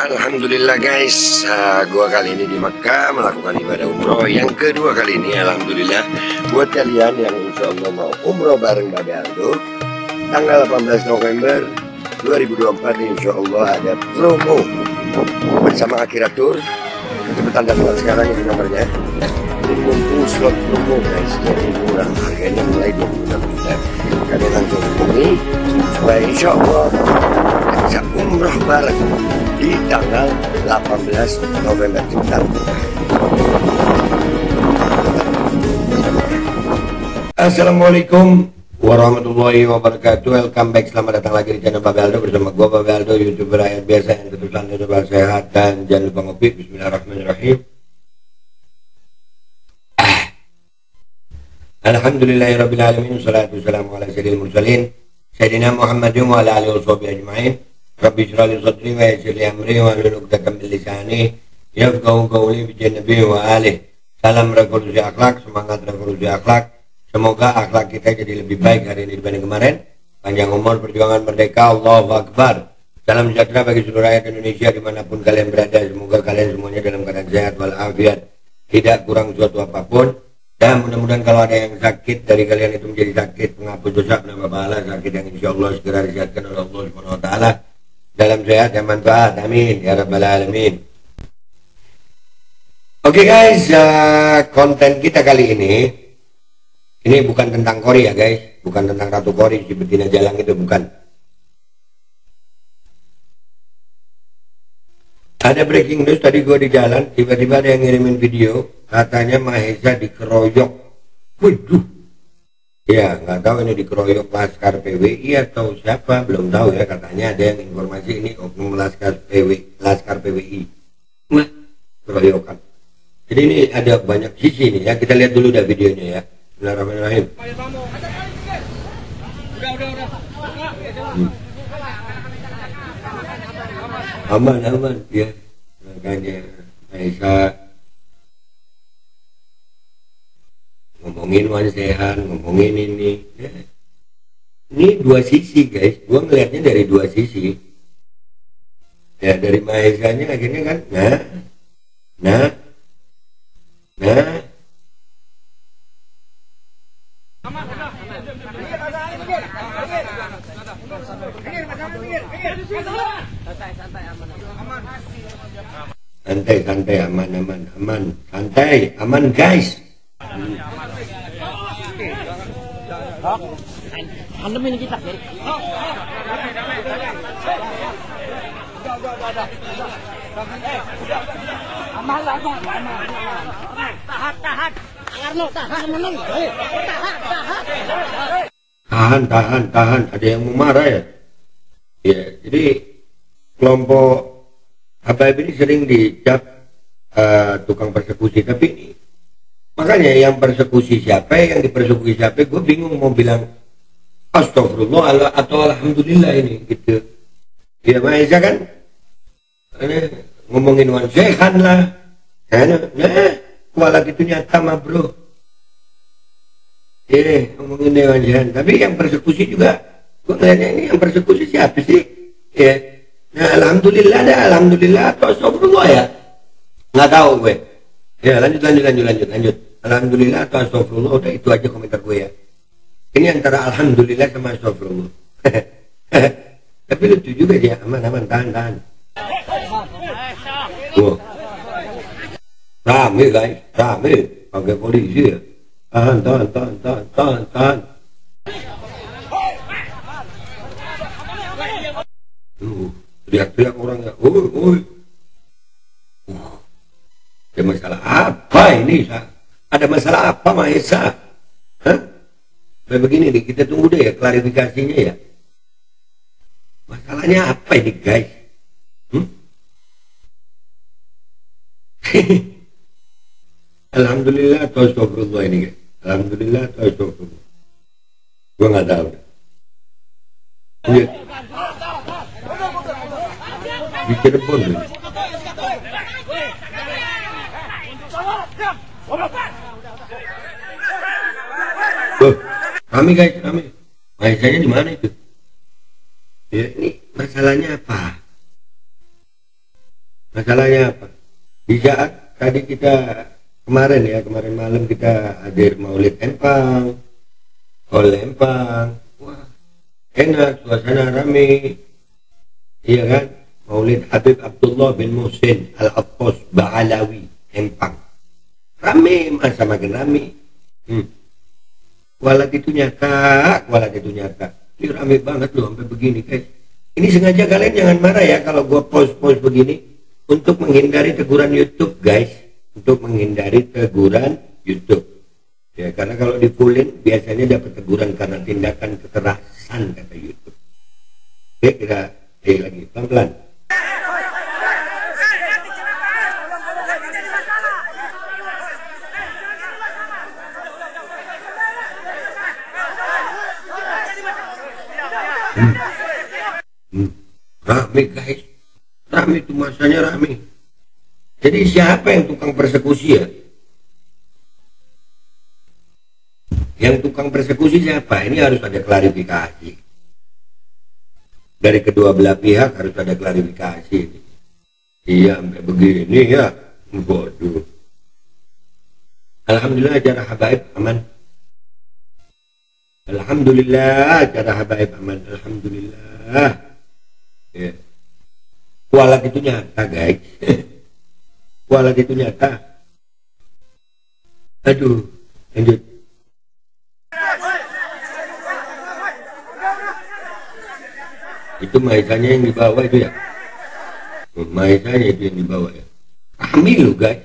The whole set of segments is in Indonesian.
Alhamdulillah guys, gua kali ini di Mekah melakukan ibadah umroh yang kedua kali ini. Alhamdulillah buat kalian yang insya Allah mau umroh bareng Babe Aldo tanggal 18 November 2024 insya Allah ada promo bersama Akhiratur. Cepetan daftar sekarang ini nomornya. Jadi mumpung slot promo guys, jadi murah, harganya mulai 26 juta. Kalian langsung hubungi supaya insya Allah bisa umroh bareng di tanggal 18 November kita. Assalamualaikum warahmatullahi wabarakatuh. Welcome back, selamat datang lagi di channel Babe Aldo bersama gua Babe Aldo, YouTuber rakyat biasa yang tentu saja sehat dan jangan lupa ngopi. Bismillahirrahmanirrahim. Alhamdulillahirabbil alamin, wassalatu wassalamu ala sayyidil mursalin sayyidina Muhammadin wa ala alihi washabihi ajmain. Rabbi shrah li sadri wa yassir li amri wa hlul 'uqdatam min lisani yafqahu qawli bi nabi wa alihi. Salam revolusi akhlak, semangat revolusi akhlak. Semoga akhlak kita jadi lebih baik hari ini dibanding kemarin. Panjang umur, perjuangan merdeka, Allahu Akbar. Salam sejahtera bagi seluruh rakyat Indonesia dimanapun kalian berada. Semoga kalian semuanya dalam keadaan sehat walafiat, tidak kurang suatu apapun. Dan mudah-mudahan kalau ada yang sakit dari kalian itu menjadi sakit penghapus dosa, penambah pahala, sakit yang insya Allah segera disehatkan oleh Allah Subhanahu Wa Taala dalam sehat dan manfaat. Amin ya rabbal alamin. Oke guys, konten kita kali ini bukan tentang Kori ya guys, bukan tentang Ratu Kori si betina jalang itu, bukan. Ada breaking news tadi gue di jalan, tiba-tiba ada yang ngirimin video, katanya Mahesa dikeroyok. Waduh, ya nggak tahu ini dikeroyok Laskar PWI atau siapa, belum tahu ya. Katanya ada yang informasi ini oknum Laskar PWI. Wah, keroyokan. Jadi ini ada banyak sisi nih ya, kita lihat dulu dah videonya ya. Bismillahirrahmanirrahim. Aman ya, makanya Mahesa ngomongin wansehan, ngomongin ini ya. Ini dua sisi guys, gua ngelihatnya dari dua sisi ya. Dari Mahesanya akhirnya kan nah santai aman santai aman guys. Ini kita aman. Tahan Arno, tahan, ada yang mau marah ya. Ya, jadi kelompok Habaib ini sering dicap tukang persekusi, tapi makanya yang persekusi siapa, yang dipersekusi siapa, gue bingung mau bilang astagfirullah atau alhamdulillah ini gitu. Ya Mahesa kan ngomongin wansehan lah, kuala gitu nyata mah bro. Ngomongin wansehan, tapi yang persekusi juga gue ngeliatnya ini yang persekusi siapa sih ya. Nah alhamdulillah atau astagfirullah ya, nggak tahu gue ya. Lanjut alhamdulillah atau astagfirullah, udah itu aja komentar gue ya. Ini antara alhamdulillah sama astagfirullah. Tapi lucu juga dia. Aman tahan. Wow. Rame guys, pakai polisi ya. Tahan. Teriak-teriak orangnya. Ada masalah apa ini? Ada masalah apa Mahesa? Kayak begini nih, kita tunggu deh ya klarifikasinya ya. Masalahnya apa ini guys? Alhamdulillah atau astagfirullah ini guys. Alhamdulillah atau astagfirullah, gua nggak tahu. Di Cirebon nih. Kami guys, Mahesanya di mana itu? Ya, ini masalahnya apa? Masalahnya apa? Di saat tadi kita kemarin malam kita hadir Maulid Empang, Empang, wah enak, suasana rame, iya kan? Maulid Habib Abdullah bin Muhsin Al-Attas Ba'alawi Empang, rame, masa makin rame. Walat itu nyata, ini rame banget loh sampai begini guys. Ini sengaja kalian jangan marah ya kalau gua post begini. Untuk menghindari teguran YouTube guys, untuk menghindari teguran YouTube ya, karena kalau di-fullin biasanya dapat teguran karena tindakan kekerasan kata YouTube. Oke, kita lagi pelan-pelan. Rame guys, rame itu, masanya rame. Jadi siapa yang tukang persekusi ya? Yang tukang persekusi siapa? Ini harus ada klarifikasi. Dari kedua belah pihak harus ada klarifikasi. Iya, sampai begini ya. Bodoh. Alhamdulillah acara habaib aman. Alhamdulillah acara habaib aman. Alhamdulillah. Ya. Walat itu nyata guys. Walat itu nyata. Aduh, lanjut. Itu maisanya yang dibawa itu ya. Maisanya itu yang dibawa ya. Kami loh guys.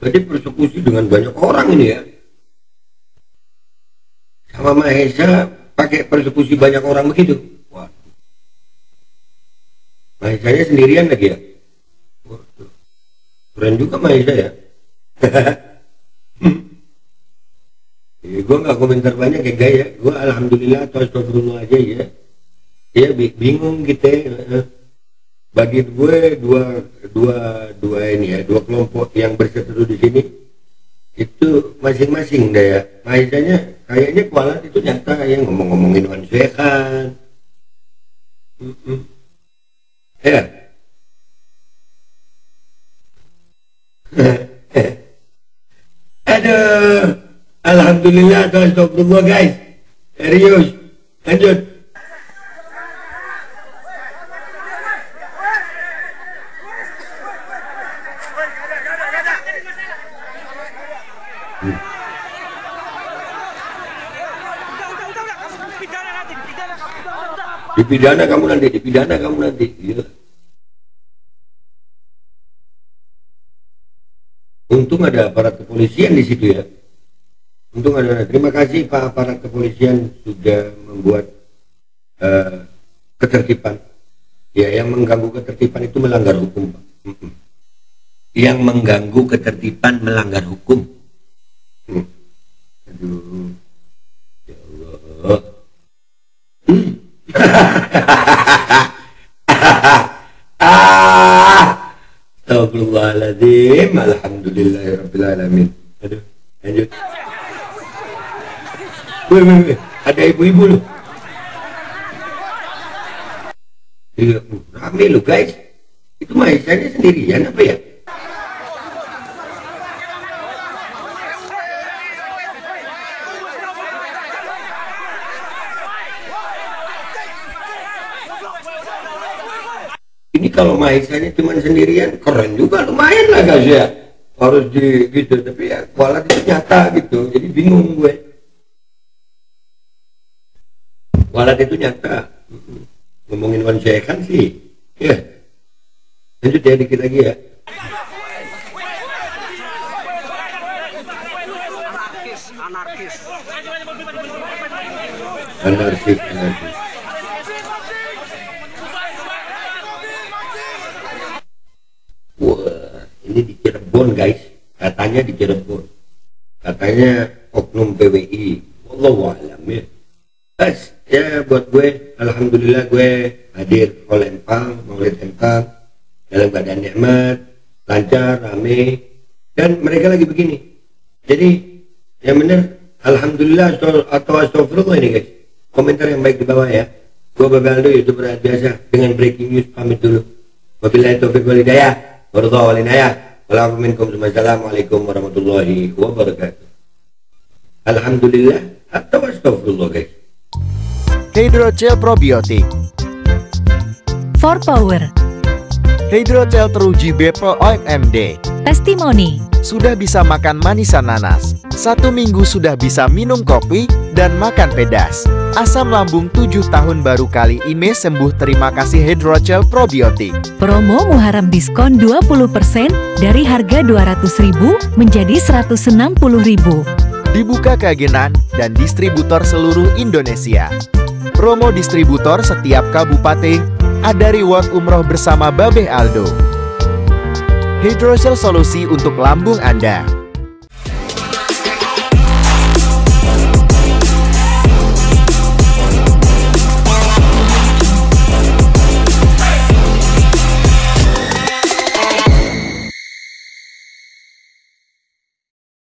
Jadi persekusi dengan banyak orang ini ya. Sama Mahesa pakai persekusi banyak orang begitu. Mahesanya sendirian lagi ya? Waduh. Keren juga Mahesa ya? Gue gak komentar banyak ya guys ya. Gue alhamdulillah atau astagfirullah aja ya. Ya bingung gitu ya. Bagi gue dua ini ya, dua kelompok yang berseteru di sini itu masing-masing deh ya. Mahesanya kayaknya kualat itu nyata yang ngomong-ngomongin Wan Syekhan. Ya. Aduh, alhamdulillah atau astagfirullah guys. Serius. Lanjut. Dipidana kamu nanti. Gila. Untung ada aparat kepolisian di situ ya. Untung ada. Terima kasih Pak aparat kepolisian sudah membuat ketertiban. Ya, yang mengganggu ketertiban itu melanggar hukum, Pak. Yang mengganggu ketertiban melanggar hukum. Aduh. Ya Allah. Astagfirullahaladzim. Alhamdulillahirrabbilalamin. Aduh, lanjut. Wih, ada ibu-ibu loh. Iya, rame loh guys. Itu Mahesanya sendirian apa ya? Ini kalau Mahesanya cuma sendirian keren juga, lumayan lah guys ya. Harus di gitu, tapi ya kualat itu nyata gitu. Jadi bingung gue. Kualat itu nyata. Ngomongin Wan Syekhan sih. Ya. Lanjut ya dikit lagi ya. Anarkis. Wah, ini di Cirebon guys. Katanya di Cirebon. Katanya oknum PWI. Wallahu a'lam ya. Ya buat gue, alhamdulillah gue hadir Maulid Empang dalam keadaan nikmat, lancar, rame, dan mereka lagi begini. Jadi yang benar, alhamdulillah atau astagfirullah ini guys. Komentar yang baik di bawah ya. Gue Bapak Aldo, YouTuber biasa dengan breaking news, pamit dulu. Wabillahi taufiq wal hidayah. warahmatullahi wabarakatuh. Wassalamualaikum warahmatullahi wabarakatuh. Alhamdulillah atau astagfirullah guys. Hydrogel probiotik. For Power. Hydrogel teruji BPOM OMD. Testimoni. Sudah bisa makan manisan nanas. 1 minggu sudah bisa minum kopi dan makan pedas. Asam lambung 7 tahun baru kali ini sembuh. Terima kasih Hydrogel probiotik. Promo Muharram diskon 20% dari harga 200.000 menjadi 160.000. Dibuka keagenan dan distributor seluruh Indonesia. Promo distributor setiap kabupaten. Ada reward umroh bersama Babeh Aldo. Hydrogel solusi untuk lambung Anda.